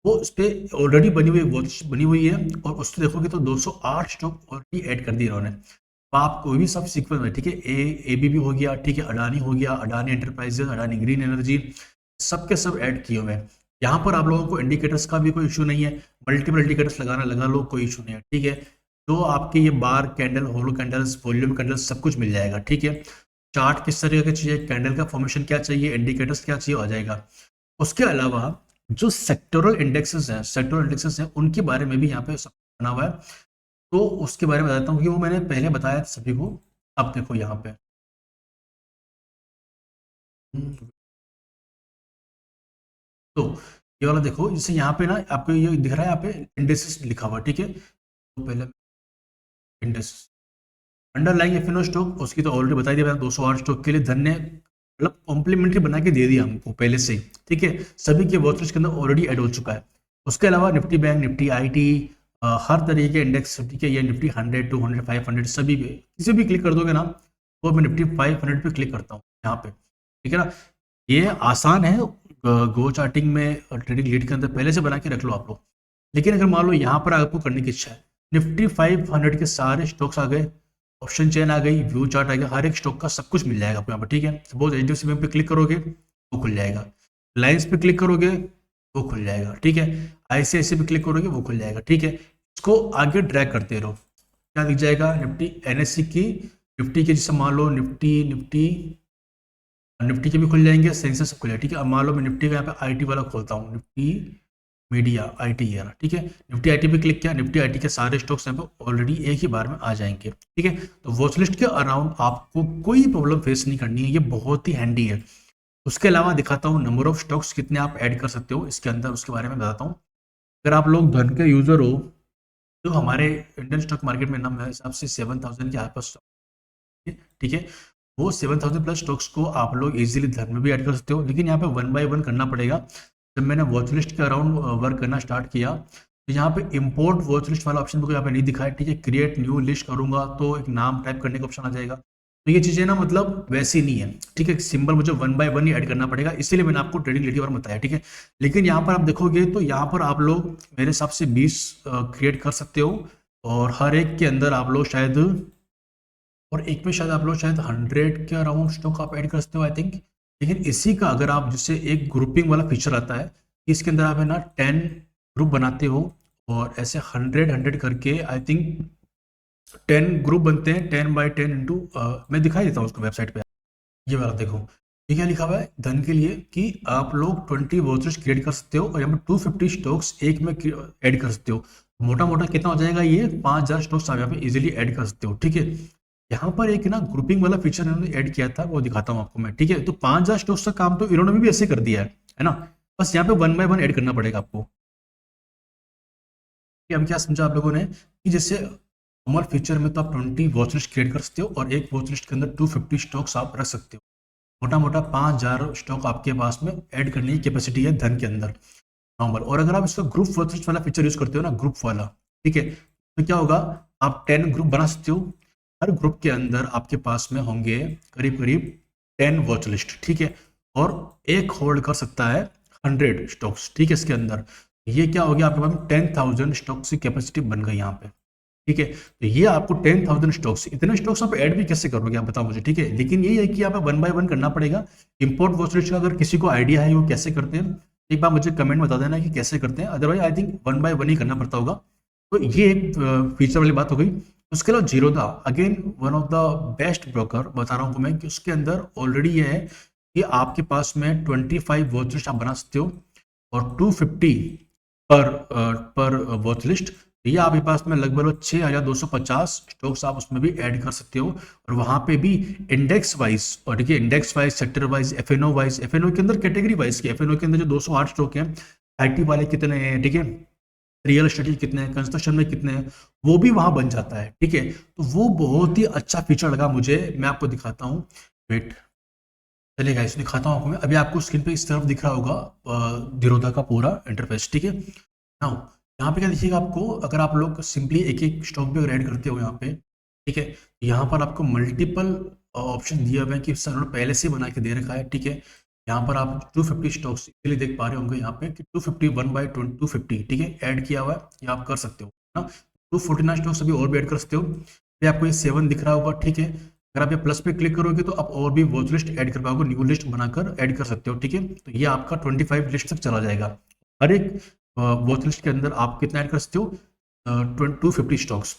वो उस पर ऑलरेडी बनी हुई वॉच बनी हुई है। और उस पर देखोगे तो 208 स्टॉक ऑलरेडी ऐड कर दिए उन्होंने। तो आप कोई भी सब सीक्वेंस में, ठीक है, एबीबी हो गया, ठीक है, अडानी हो गया, Adani enterprises, Adani green energy, सबके सब ऐड किए हुए हैं। यहाँ पर आप लोगों को इंडिकेटर्स का भी कोई इशू नहीं है। मल्टीपल इंडिकेटर्स लगाना लगा लो, कोई इशू नहीं है, ठीक है। तो आपके ये बार कैंडल, होलो कैंडल्स, वॉल्यूम कैंडल्स सब कुछ मिल जाएगा, ठीक है। चार्ट किस तरह का चाहिए, कैंडल का फॉर्मेशन क्या चाहिए, इंडिकेटर्स क्या चाहिए, आ जाएगा। उसके अलावा जो सेक्टोरल इंडेक्सेस हैं उनके बारे में भी यहाँ पे सब बना हुआ है। तो उसके बारे में बताता हूँ कि वो मैंने पहले बताया था सभी को। अब देखो यहाँ पे, तो ये वाला देखो, जैसे यहाँ पे ना आपको ये दिख रहा है, यहाँ पे इंडेक्सेस लिखा हुआ, ठीक है। तो पहले इंडेक्स अंडरलाइंग एफएनओ स्टॉक, उसकी तो ऑलरेडी बताई दिया, 208 स्टॉक के लिए धन ने मतलब कॉम्प्लीमेंट्री बना के दे दिया हमको पहले से ही, ठीक है। सभी के वॉच लिस्ट के अंदर ऑलरेडी ऐड हो चुका है। उसके अलावा निफ्टी बैंक, निफ्टी आईटी, हर तरीके के इंडेक्स, ठीक है। ये निफ्टी 100, 200, 500 सभी पे किसी भी क्लिक कर दोगे ना, तो मैं निफ्टी 500 पे क्लिक करता हूँ यहाँ पे, ठीक है ना। ये आसान है, गो चार्टिंग में ट्रेडिंग लीड के अंदर पहले से बना के रख लो आप लोग। लेकिन अगर मान लो यहाँ पर आपको करने की इच्छा है, निफ्टी 500 के सारे स्टॉक्स आ गए, ऑप्शन चेन आ गई, व्यू चार्ट आ गया, हर एक स्टॉक का सब कुछ मिल जाएगा आपको यहाँ पर, ठीक है। सपोज एचडीएफसी बैंक पे क्लिक करोगे वो खुल जाएगा, रिलायंस पे क्लिक करोगे वो खुल जाएगा, ठीक है। आईसीआईसी पे क्लिक करोगे वो खुल जाएगा, ठीक है। इसको आगे ड्रैग करते रहो, क्या दिख जाएगा, निफ्टी एनएससी की, निफ्टी के, जैसे मान लो निफ्टी निफ्टी निफ्टी के भी खुल जाएंगे, सेंसेस सब खुल जाएगा, ठीक है। अब मान लो मैं निफ्टी का यहाँ पे आईटी वाला खोलता हूँ, निफ्टी मीडिया आईटी है, ठीक है। निफ्टी आईटी पे क्लिक किया, निफ्टी आईटी के सारे स्टॉक्स यहाँ पे ऑलरेडी एक ही बार में आ जाएंगे, ठीक है। तो वॉच लिस्ट के अराउंड आपको कोई प्रॉब्लम फेस नहीं करनी है, ये बहुत ही हैंडी है। उसके अलावा दिखाता हूँ नंबर ऑफ स्टॉक्स कितने आप ऐड कर सकते हो इसके अंदर, उसके बारे में बताता हूँ। अगर आप लोग धन के यूजर हो, तो हमारे इंडियन स्टॉक मार्केट में ना मेरे हिसाब से 7000 के आसपास, ठीक है। वो 7000 प्लस स्टॉक्स को आप लोग इजीली धन में भी ऐड कर सकते हो, लेकिन यहाँ पे 1 बाय 1 करना पड़ेगा। जब मैंने वॉच लिस्ट के अराउंड वर्क करना स्टार्ट किया, तो यहाँ पे इंपोर्ट वॉच लिस्ट वाला ऑप्शन मुझे यहाँ पे नहीं दिखा है, ठीक है। क्रिएट न्यू लिस्ट करूंगा तो एक नाम टाइप करने का ऑप्शन आ जाएगा। तो ये चीज़ें ना मतलब वैसी नहीं है, ठीक है। सिंबल मुझे 1 बाय 1 ही ऐड करना पड़ेगा, इसीलिए मैंने आपको ट्रेडिंग लीड के बारे में बताया, ठीक है। लेकिन यहाँ पर आप देखोगे तो यहाँ पर आप लोग मेरे हिसाब से 20 क्रिएट कर सकते हो, और हर एक के अंदर आप लोग शायद, और एक में शायद आप लोग शायद 100 के अराउंड स्टॉक आप ऐड कर सकते हो, आई थिंक। लेकिन इसी का अगर आप, जिससे एक ग्रुपिंग वाला फीचर आता है, इसके अंदर आप है ना 10 ग्रुप बनाते हो, और ऐसे 100 करके आई थिंक 10 ग्रुप बनते हैं, 10 बाई 10 इंटू, मैं दिखाई देता हूँ उसको वेबसाइट पे। ये वाला देखो, ये क्या लिखा हुआ है धन के लिए, कि आप लोग 20 वॉचर्स क्रिएट कर सकते हो, और यहाँ पर 250 स्टॉक्स एक में ऐड कर सकते हो। मोटा मोटा कितना हो जाएगा, ये 5000 स्टॉक्स आप यहाँ पे इजीली ऐड कर सकते हो, ठीक है। यहाँ पर एक ना ग्रुपिंग वाला फीचर इन्होंने ऐड किया था, वो दिखाता हूँ आपको मैं, ठीक है। तो 5000 स्टॉक्स का काम तो इन्होंने भी ऐसे कर दिया है ना। बस यहाँ पे 1 बाय 1 ऐड करना पड़ेगा आपको। कि अब क्या समझा आप लोगों ने, कि जैसे नॉर्मल फीचर में तो आप 20 वॉच लिस्ट क्रिएट कर सकते हो, और एक वॉच लिस्ट के अंदर 250 स्टॉक्स आप रख सकते हो। मोटा मोटा 5000 स्टॉक आपके पास में ऐड करने की कैपेसिटी है धन के अंदर। नॉर्मल। और अगर आप इसका ग्रुप वॉच लिस्ट वाला फीचर यूज करते हो ना, ग्रुप वाला, ठीक है, तो क्या होगा, आप 10 ग्रुप बना सकते हो। हर ग्रुप के अंदर आपके पास में होंगे करीब करीब 10 वॉच लिस्ट, ठीक है, और एक होल्ड कर सकता है 100 स्टॉक्स, ठीक है, इसके अंदर। ये क्या हो गया, आपके पास 10,000 स्टॉक्स की कैपेसिटी बन गई यहाँ पे, ठीक है। तो ये आपको 10,000 स्टॉक्स, इतने स्टॉक्स आप ऐड भी कैसे करोगे आप बताओ मुझे, ठीक है। लेकिन यही है कि आप 1 बाय 1 करना पड़ेगा। इंपोर्ट वॉच लिस्ट का अगर किसी को आइडिया है वो कैसे करते हैं, एक बार मुझे कमेंट बता देना कि कैसे करते हैं, अदरवाइज आई थिंक 1 बाय 1 ही करना पड़ता होगा। तो ये एक फीचर वाली बात हो गई। उसके अलावा Zerodha again one of the best broker बता रहा हूँ मैं, कि उसके अंदर ऑलरेडी ये है कि आपके पास में 25 वॉच लिस्ट आप बना सकते हो और 250 पर वॉच लिस्ट। ये आपके पास में लगभग 6,250 स्टॉक्स आप उसमें भी ऐड कर सकते हो। और वहां पे भी इंडेक्स वाइज, और देखिए index wise, sector wise, FNO wise, FNO के अंदर कैटेगरी वाइज की, एफएनओ के अंदर जो 208 स्टॉक हैं, आईटी वाले कितने हैं, ठीक है, रियल एस्टेट कितने हैं, कंस्ट्रक्शन में कितने हैं, वो भी वहां बन जाता है, ठीक है। तो वो बहुत ही अच्छा फीचर लगा मुझे, मैं आपको दिखाता हूँ, वेट, चलेगा इसे दिखाता हूँ आपको मैं। अभी आपको स्क्रीन पे इस तरफ दिख रहा होगा जीरोधा का पूरा इंटरफेस, ठीक है। नाउ यहाँ पे क्या दिखेगा आपको, अगर आप लोग सिंपली एक एक स्टॉक भी ऐड करते हो यहाँ पे, ठीक है, यहाँ पर आपको मल्टीपल ऑप्शन दिए हुए हैं कि सर उन्होंने पहले से बना के दे रखा है, ठीक है। यहाँ पर आप 250 स्टॉक्स इसीलिए देख पा रहे होंगे यहाँ पे कि 250 1/250, ठीक है, ऐड किया हुआ है, ये आप कर सकते हो ना। 249 स्टॉक्स अभी और भी ऐड कर सकते हो। ये आपको ये 7 दिख रहा होगा, ठीक है। अगर आप ये प्लस पे क्लिक करोगे तो आप और भी वॉच लिस्ट ऐड कर पाओगे, न्यू लिस्ट बनाकर ऐड कर सकते हो, ठीक है। तो ये आपका 25 लिस्ट तक चला जाएगा। हर एक वॉच लिस्ट के अंदर आप कितना ऐड कर सकते हो, 250 स्टॉक्स।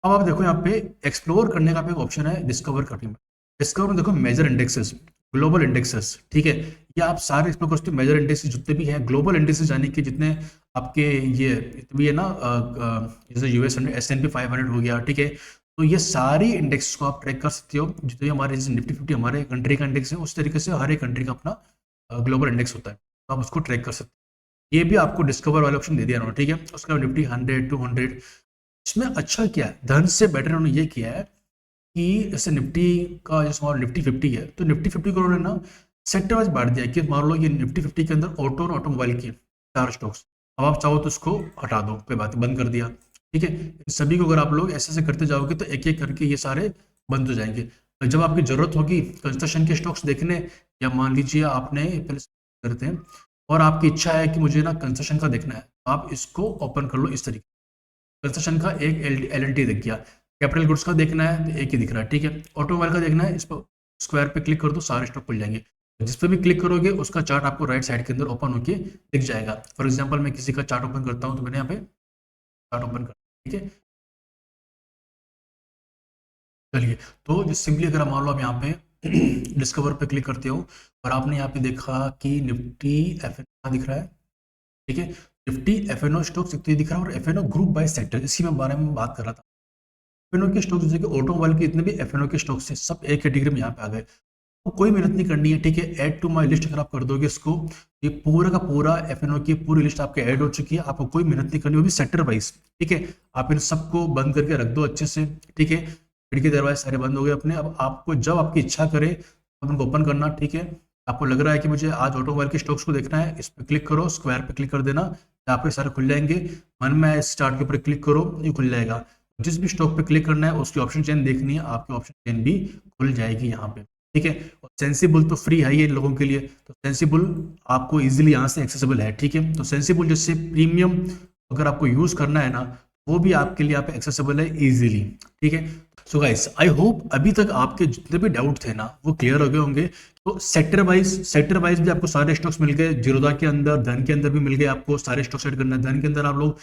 अब आप देखो यहाँ पे एक्सप्लोर करने का एक ऑप्शन है, डिस्कवर करने में। डिस्कवर में देखो मेजर इंडेक्सेस, ग्लोबल इंडेक्सेस, ठीक है, ये आप सारे एक्सप्लोर कर सकते हो। मेजर इंडेक्सेस जितने भी हैं, ग्लोबल इंडेक्सेस यानी कि जितने आपके ये भी है ना, जैसे यूएस S&P 500 हो गया, ठीक है। तो ये सारी इंडेक्स को आप ट्रैक कर सकते हो। जितने हमारे जैसे निफ्टी 50 हमारे कंट्री का इंडेक्स है, उस तरीके से हर एक कंट्री का अपना ग्लोबल इंडेक्स होता है, तो आप उसको ट्रैक कर सकते हो। ये भी आपको डिस्कवर वाला ऑप्शन दे दिया उन्होंने, ठीक है। उसके बाद निफ्टी 100 200, इसमें अच्छा क्या है, धन से बेटर उन्होंने ये किया है कि जैसे निफ्टी का जैसे हमारा निफ्टी 50 है, तो निफ्टी 50 को उन्होंने ना सेक्टर वाइज बांट दिया कि मान लो ये निफ्टी 50 के अंदर ऑटो और ऑटोमोबाइल की 4 स्टॉक्स, अब आप चाहो तो उसको हटा दो, कोई बात नहीं, बंद कर दिया, ठीक है। सभी को अगर आप लोग ऐसे ऐसे करते जाओगे तो एक एक करके ये सारे बंद हो जाएंगे। तो जब आपकी जरूरत होगी कंस्ट्रक्शन के स्टॉक्स देखने, या मान लीजिए आपने पहले करते हैं और आपकी इच्छा है कि मुझे ना कंस्ट्रक्शन का देखना है, आप इसको ओपन कर लो इस तरीके। कंस्ट्रक्शन का एक LNT दिख गया, कैपिटल गुड्स का देखना है तो एक ही दिख रहा है, ठीक है। ऑटोमोबाइल का देखना है, इस पर स्क्वायर पे क्लिक कर दो, सारे स्टॉक खुल जाएंगे। जिस पे भी क्लिक करोगे उसका चार्ट आपको राइट साइड के अंदर ओपन होके दिख जाएगा। फॉर एग्जांपल मैं किसी का चार्ट ओपन करता हूँ, तो मैंने यहाँ पे चार्ट ओपन कर, ठीक है। चलिए, तो जिस सिंपली अगर मान लो आप यहाँ पे डिस्कवर पे क्लिक करते हो और आपने यहाँ पे देखा कि निफ्टी एफएनओ दिख रहा है, ठीक है। निफ्टी एफएनओ स्टॉक्स दिख रहा है और एफएनओ ग्रुप बाय सेक्टर, इसी में बारे में बात कर रहा था। एफएनओ के स्टॉक्स जैसे कि ऑटोमोबाइल के जितने भी एफएनओ के स्टॉक्स हैं, सब एक कैटेगरी में यहाँ पे आ गए। तो कोई मेहनत नहीं करनी है, ठीक है। ऐड टू माय लिस्ट अगर आप कर दोगे इसको, ये पूरा का पूरा एफएनओ की पूरी लिस्ट आपके ऐड हो चुकी है। आपको कोई मेहनत नहीं करनी, वो भी सेक्टर वाइज, ठीक है। आप इन सबको बंद करके रख दो अच्छे से, ठीक है। खिड़की दरवाजे सारे बंद हो गए अपने। अब आपको जब आपकी इच्छा करे तब उनको ओपन करना, ठीक है। आपको लग रहा है कि मुझे आज ऑटोमोबाइल के स्टॉक्स को देखना है, इस पर क्लिक करो, स्क्वायर पे क्लिक कर देना, आपके सारे खुल जाएंगे। मन में स्टार्ट के ऊपर क्लिक करो, ये खुल जाएगा। जिस भी स्टॉक पे क्लिक करना है उसकी ऑप्शन चेन देखनी है, आपकी ऑप्शन चेन भी खुल जाएगी यहाँ पे, ठीक है। और सेंसिबल तो फ्री है ये इन लोगों के लिए, तो सेंसिबल आपको इजीली यहाँ से एक्सेसिबल है, ठीक है। तो सेंसिबल जैसे प्रीमियम अगर आपको यूज करना है ना, वो भी आपके लिए यहाँ पे एक्सेसिबल है इजीली, ठीक है। सो गाइस, आई होप अभी तक आपके जितने भी डाउट थे ना वो क्लियर हो गए होंगे। तो सेक्टर वाइज भी आपको सारे स्टॉक्स मिल गए, जीरोधा के अंदर, धन के अंदर भी मिल गए, आपको सारे स्टॉक्स ऐड करना है। धन के अंदर आप लोग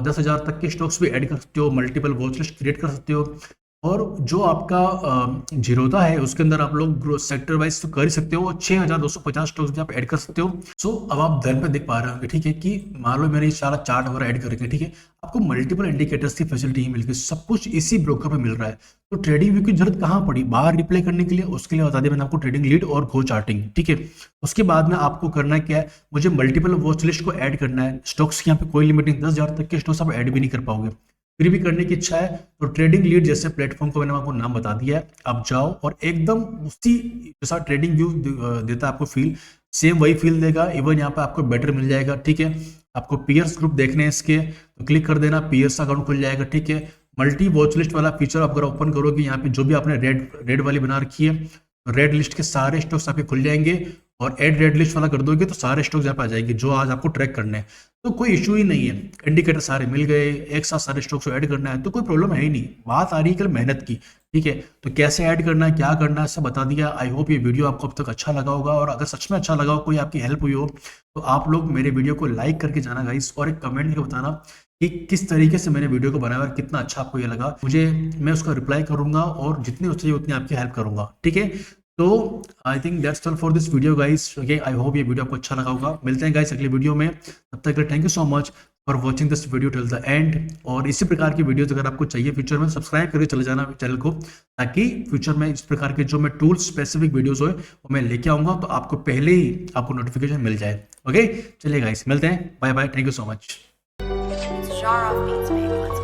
10,000 तक के स्टॉक्स भी ऐड कर सकते हो, मल्टीपल वॉच लिस्ट क्रिएट कर सकते हो। और जो आपका जीरोधा है उसके अंदर आप लोग सेक्टर वाइज तो कर ही सकते हो, 6,250 स्टॉक्स भी आप ऐड कर सकते हो। सो अब आप धन पे देख पा रहे होंगे, ठीक है, कि मान लो मैंने सारा चार्ट वगैरह ऐड करके, ठीक है, आपको मल्टीपल इंडिकेटर्स की फैसिलिटी मिल गई, सब कुछ इसी ब्रोकर पे मिल रहा है। तो ट्रेडिंग व्यू की जरूरत कहाँ पड़ी बाहर रिप्ले करने के लिए, उसके लिए बता दिया मैंने आपको ट्रेडिंग लीड और गो चार्टिंग, ठीक है। उसके बाद में आपको करना क्या है, मुझे मल्टीपल वॉच लिस्ट को ऐड करना है। स्टॉक्स की यहाँ पे कोई लिमिट नहीं, 10,000 तक के स्टॉक्स आप ऐड भी नहीं कर पाओगे, फिर भी करने की इच्छा है तो ट्रेडिंग लीड जैसे प्लेटफॉर्म को मैंने आपको नाम बता दिया है, आप जाओ और एकदम उसी जैसा ट्रेडिंग व्यू देता है आपको फील, सेम वही फील देगा, इवन यहाँ पे आपको बेटर मिल जाएगा, ठीक है। आपको पीयर्स ग्रुप देखने हैं इसके, तो क्लिक कर देना, पीयर्स अकाउंट खुल जाएगा। ठीक है, मल्टी वॉच लिस्ट वाला फीचर आप अगर ओपन करोगे, यहाँ पे जो भी आपने रेड वाली बना रखी है, रेड लिस्ट के सारे स्टॉक्स आपके खुल जाएंगे, और एड रेड लिस्ट वाला कर दोगे तो सारे स्टॉक्स यहाँ पे आ जाएंगे जो आज आपको ट्रैक करने हैं। तो कोई इशू ही नहीं है, इंडिकेटर सारे मिल गए, एक साथ सारे स्टॉक्स को ऐड करना है तो कोई प्रॉब्लम है ही नहीं। बात आ रही है कल मेहनत की। ठीक है, तो कैसे ऐड करना है, क्या करना है, सब बता दिया। आई होप ये वीडियो आपको अब तक अच्छा लगा होगा, और अगर सच में अच्छा लगा हो, कोई आपकी हेल्प हुई हो, तो आप लोग मेरे वीडियो को लाइक करके जाना गाइस, और एक कमेंट करके बताना कि किस तरीके से मैंने वीडियो को बनाया और कितना अच्छा आपको ये लगा। मुझे, मैं उसका रिप्लाई करूंगा और जितनी हो सके उतनी आपकी हेल्प करूंगा। ठीक है, तो I think that's all for this video guys. Okay, I hope ये वीडियो आपको अच्छा लगा होगा। मिलते हैं गाइस अगले वीडियो में, तब तक thank you so much for watching this video till the end. और इसी प्रकार की वीडियोस अगर आपको चाहिए फ्यूचर में, सब्सक्राइब करके चले जाना चैनल को, ताकि फ्यूचर में इस प्रकार के जो मैं टूल स्पेसिफिक वीडियोस हो वो मैं लेके आऊंगा, तो आपको पहले ही आपको नोटिफिकेशन मिल जाए। ओके, चलिए गाइस मिलते हैं, bye bye, thank you so much. It's a jar of beats, baby. Let's